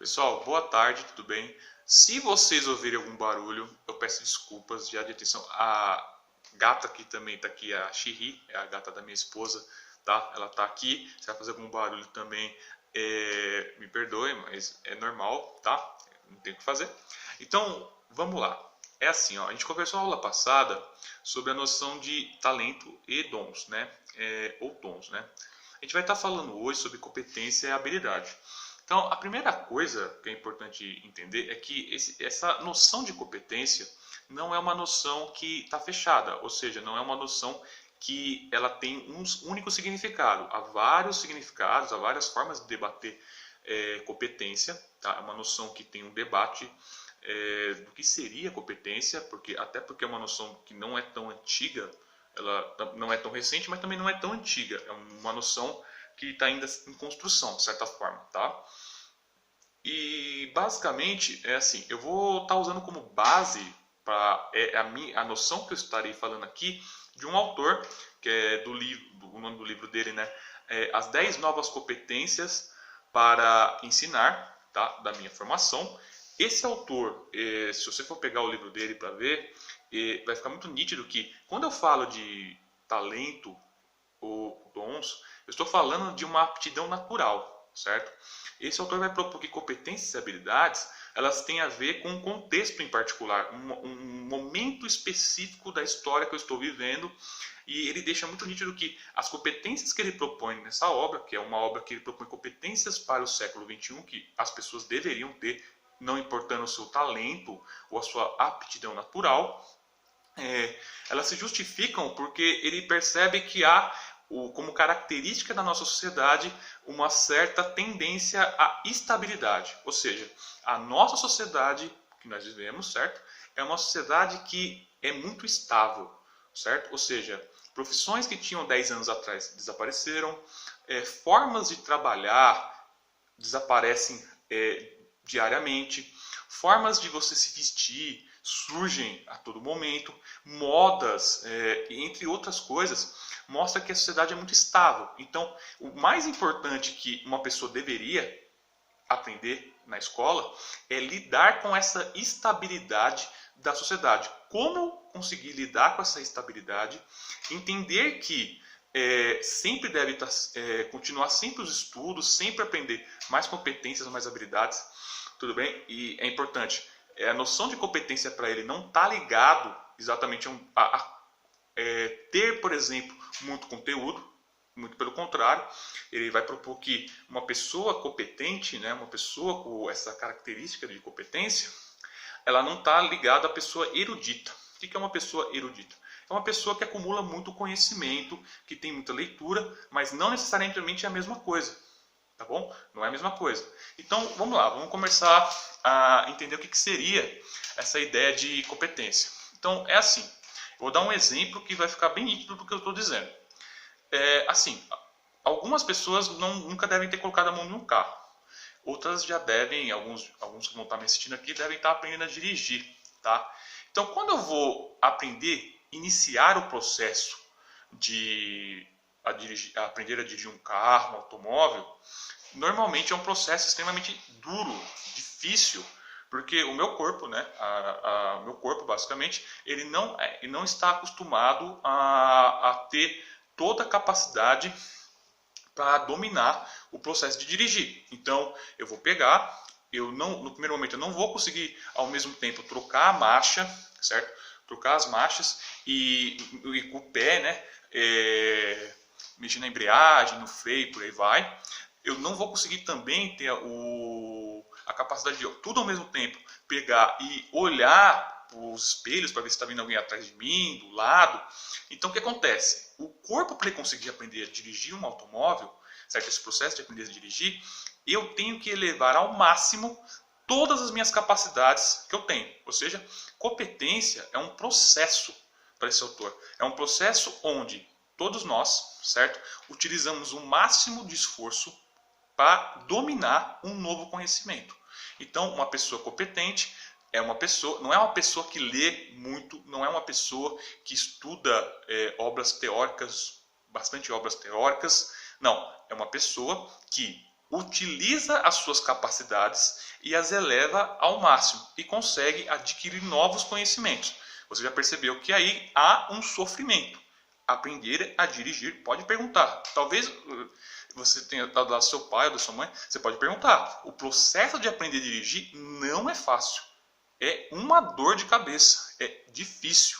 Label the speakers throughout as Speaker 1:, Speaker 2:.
Speaker 1: Pessoal, boa tarde, tudo bem? Se vocês ouvirem algum barulho, eu peço desculpas já de atenção. A gata que também está aqui, a Shiri, é a gata da minha esposa, tá? Ela está aqui. Se ela fazer algum barulho também, me perdoe, mas é normal, tá? Não tem o que fazer. Então, vamos lá. É assim, ó, a gente conversou na aula passada sobre a noção de talento e dons, né? Ou dons, né? A gente vai estar falando hoje sobre competência e habilidade. Então, a primeira coisa que é importante entender é que essa noção de competência não é uma noção que está fechada, ou seja, não é uma noção que ela tem um único significado. Há vários significados, há várias formas de debater competência. Tá? É uma noção que tem um debate do que seria competência, até porque é uma noção que não é tão antiga, ela não é tão recente, mas também não é tão antiga. É uma noção que está ainda em construção, de certa forma, tá? E basicamente é assim, eu vou estar usando como base para a noção que eu estarei falando aqui de um autor que é do livro, o nome do livro dele, né? As 10 novas competências para ensinar, tá? Da minha formação. Esse autor, se você for pegar o livro dele para ver, vai ficar muito nítido que quando eu falo de talento ou dons, eu estou falando de uma aptidão natural, certo? Esse autor vai propor que competências e habilidades elas têm a ver com um contexto em particular, um momento específico da história que eu estou vivendo, e ele deixa muito nítido que as competências que ele propõe nessa obra, que é uma obra que ele propõe competências para o século XXI, que as pessoas deveriam ter, não importando o seu talento ou a sua aptidão natural, elas se justificam porque ele percebe que há, como característica da nossa sociedade, uma certa tendência à estabilidade. Ou seja, a nossa sociedade que nós vivemos, certo? É uma sociedade que é muito estável, certo? Ou seja, profissões que tinham 10 anos atrás desapareceram, formas de trabalhar desaparecem diariamente, formas de você se vestir surgem a todo momento, modas, entre outras coisas, mostra que a sociedade é muito estável. Então, o mais importante que uma pessoa deveria aprender na escola é lidar com essa estabilidade da sociedade. Como conseguir lidar com essa estabilidade, entender que sempre deve continuar sempre os estudos, sempre aprender mais competências, mais habilidades, tudo bem? E é importante, a noção de competência para ele não está ligado exatamente a ter, por exemplo, muito conteúdo, muito pelo contrário, ele vai propor que uma pessoa competente, né, uma pessoa com essa característica de competência, ela não está ligada à pessoa erudita. O que é uma pessoa erudita? É uma pessoa que acumula muito conhecimento, que tem muita leitura, mas não necessariamente é a mesma coisa. Tá bom? Não é a mesma coisa. Então, vamos lá, vamos começar a entender o que seria essa ideia de competência. Então, é assim, eu vou dar um exemplo que vai ficar bem nítido do que eu estou dizendo. Assim, algumas pessoas nunca devem ter colocado a mão em um carro. Outras já devem, alguns que vão estar me assistindo aqui, devem estar aprendendo a dirigir, tá? Então, quando eu vou iniciar o processo de aprender a dirigir um carro, um automóvel, normalmente é um processo extremamente duro, difícil, porque o meu corpo, né, o meu corpo basicamente, ele não está acostumado a ter toda a capacidade para dominar o processo de dirigir. Então, eu vou pegar, no primeiro momento eu não vou conseguir ao mesmo tempo trocar a marcha, certo? Trocar as marchas e com o pé, né, mexer na embreagem, no freio, por aí vai. Eu não vou conseguir também ter a capacidade de tudo ao mesmo tempo pegar e olhar os espelhos para ver se está vindo alguém atrás de mim, do lado. Então o que acontece? O corpo, para ele conseguir aprender a dirigir um automóvel, certo? Esse processo de aprender a dirigir, eu tenho que elevar ao máximo todas as minhas capacidades que eu tenho. Ou seja, competência é um processo para esse autor. É um processo onde todos nós, certo? Utilizamos o máximo de esforço para dominar um novo conhecimento. Então, uma pessoa competente não é uma pessoa que lê muito, não é uma pessoa que estuda obras teóricas, bastante obras teóricas. Não, é uma pessoa que utiliza as suas capacidades e as eleva ao máximo e consegue adquirir novos conhecimentos. Você já percebeu que aí há um sofrimento. Aprender a dirigir, pode perguntar. Talvez você tenha dado lá do seu pai ou da sua mãe, você pode perguntar. O processo de aprender a dirigir não é fácil. É uma dor de cabeça, é difícil.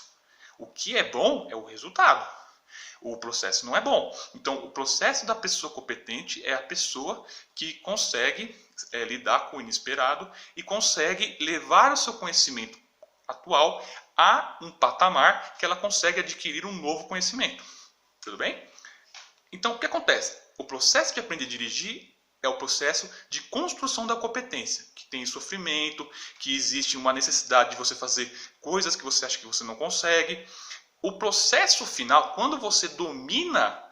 Speaker 1: O que é bom é o resultado. O processo não é bom. Então, o processo da pessoa competente é a pessoa que consegue lidar com o inesperado e consegue levar o seu conhecimento atual a um patamar que ela consegue adquirir um novo conhecimento. Tudo bem? Então, o que acontece? O processo de aprender a dirigir é o processo de construção da competência, que tem sofrimento, que existe uma necessidade de você fazer coisas que você acha que você não consegue. O processo final, quando você domina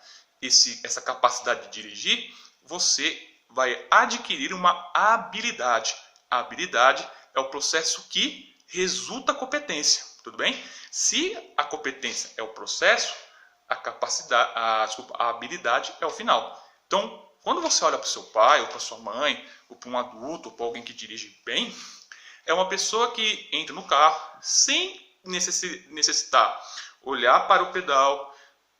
Speaker 1: essa capacidade de dirigir, você vai adquirir uma habilidade. A habilidade é o processo que resulta a competência, tudo bem? Se a competência é o processo, a habilidade é o final. Então, quando você olha para o seu pai, ou para sua mãe, ou para um adulto, ou para alguém que dirige bem, é uma pessoa que entra no carro sem necessitar olhar para o pedal,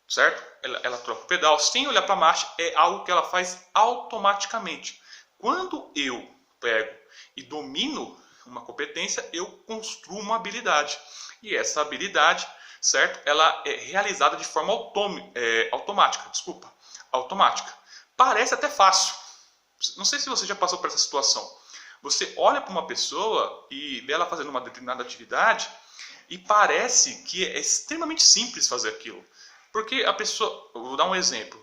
Speaker 1: certo? Ela troca o pedal sem olhar para a marcha, é algo que ela faz automaticamente. Quando eu pego e domino uma competência, eu construo uma habilidade. E essa habilidade, certo? Ela é realizada de forma automática. Parece até fácil. Não sei se você já passou por essa situação. Você olha para uma pessoa e vê ela fazendo uma determinada atividade e parece que é extremamente simples fazer aquilo. Porque a pessoa, eu vou dar um exemplo.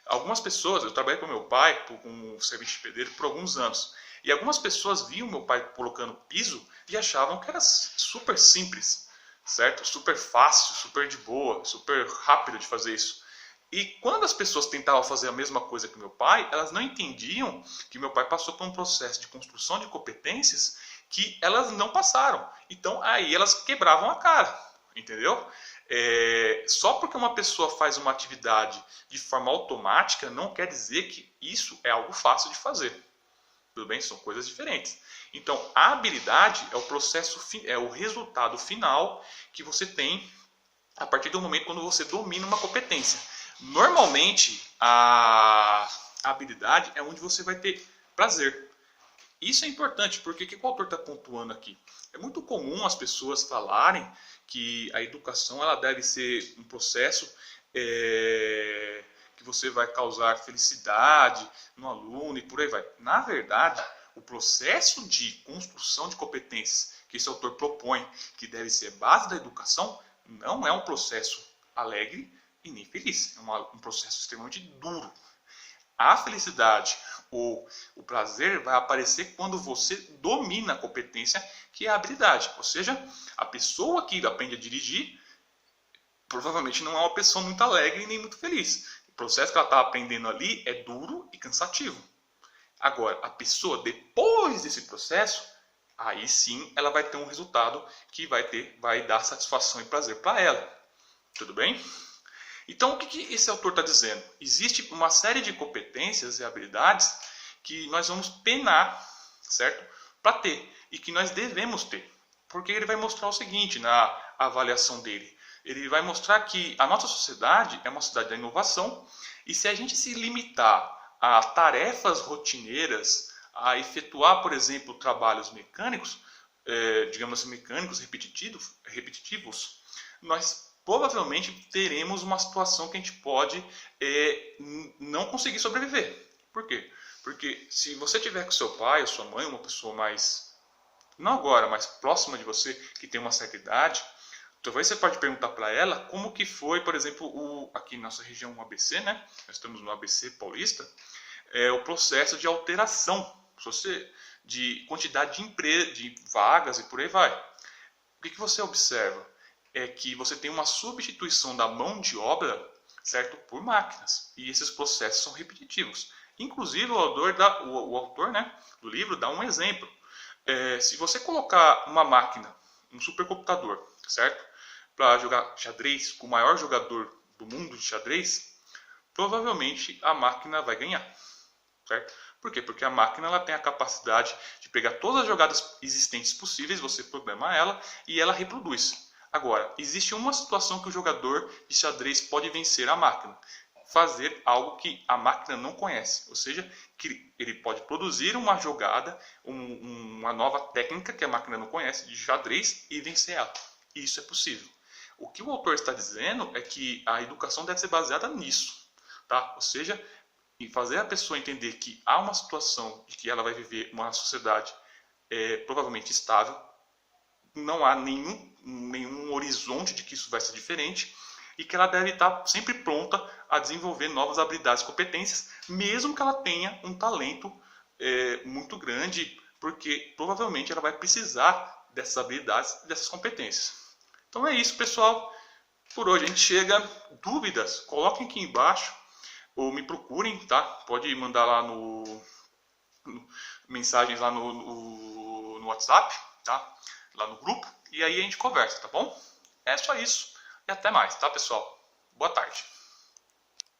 Speaker 1: Algumas pessoas, eu trabalhei com meu pai como serviço de pedreiro por alguns anos. E algumas pessoas viam meu pai colocando piso e achavam que era super simples, certo? Super fácil, super de boa, super rápido de fazer isso. E quando as pessoas tentavam fazer a mesma coisa que meu pai, elas não entendiam que meu pai passou por um processo de construção de competências que elas não passaram. Então aí elas quebravam a cara, entendeu? Só porque uma pessoa faz uma atividade de forma automática não quer dizer que isso é algo fácil de fazer. Tudo bem? São coisas diferentes. Então, a habilidade é o processo, é o resultado final que você tem a partir do momento quando você domina uma competência. Normalmente, a habilidade é onde você vai ter prazer. Isso é importante, porque o que o autor está pontuando aqui? É muito comum as pessoas falarem que a educação ela deve ser um processo que você vai causar felicidade no aluno e por aí vai. Na verdade, o processo de construção de competências que esse autor propõe, que deve ser base da educação, não é um processo alegre e nem feliz. É um processo extremamente duro. A felicidade ou o prazer vai aparecer quando você domina a competência, que é a habilidade. Ou seja, a pessoa que aprende a dirigir provavelmente não é uma pessoa muito alegre nem muito feliz. O processo que ela está aprendendo ali é duro e cansativo. Agora, a pessoa, depois desse processo, aí sim ela vai ter um resultado que vai dar satisfação e prazer para ela. Tudo bem? Então, o que esse autor está dizendo? Existe uma série de competências e habilidades que nós vamos penar, certo? Para ter e que nós devemos ter. Porque ele vai mostrar o seguinte na avaliação dele. Ele vai mostrar que a nossa sociedade é uma sociedade da inovação e se a gente se limitar a tarefas rotineiras, a efetuar, por exemplo, trabalhos mecânicos, digamos assim, mecânicos repetitivos, nós provavelmente teremos uma situação que a gente pode não conseguir sobreviver. Por quê? Porque se você tiver com seu pai ou sua mãe, uma pessoa mais, não agora, mas próxima de você, que tem uma certa idade, talvez você pode perguntar para ela como que foi, por exemplo, aqui na nossa região, o ABC, né? Nós estamos no ABC paulista, o processo de alteração de quantidade de vagas e por aí vai. O que você observa? É que você tem uma substituição da mão de obra, certo, por máquinas. E esses processos são repetitivos. Inclusive, o autor, né, do livro dá um exemplo. Se você colocar uma máquina, um supercomputador, certo, para jogar xadrez com o maior jogador do mundo de xadrez, provavelmente a máquina vai ganhar, certo? Por quê? Porque a máquina ela tem a capacidade de pegar todas as jogadas existentes possíveis, você programa ela e ela reproduz. Agora, existe uma situação que o jogador de xadrez pode vencer a máquina. Fazer algo que a máquina não conhece. Ou seja, que ele pode produzir uma jogada, uma nova técnica que a máquina não conhece de xadrez e vencer ela. E isso é possível. O que o autor está dizendo é que a educação deve ser baseada nisso. Tá? Ou seja, em fazer a pessoa entender que há uma situação de que ela vai viver uma sociedade provavelmente estável, não há nenhum horizonte de que isso vai ser diferente e que ela deve estar sempre pronta a desenvolver novas habilidades e competências, mesmo que ela tenha um talento muito grande, porque provavelmente ela vai precisar dessas habilidades e dessas competências. Então é isso, pessoal. Por hoje a gente chega. Dúvidas? Coloquem aqui embaixo ou me procurem, tá? Pode mandar lá mensagens lá no WhatsApp, tá? Lá no grupo, e aí a gente conversa, tá bom? É só isso, e até mais, tá, pessoal? Boa tarde.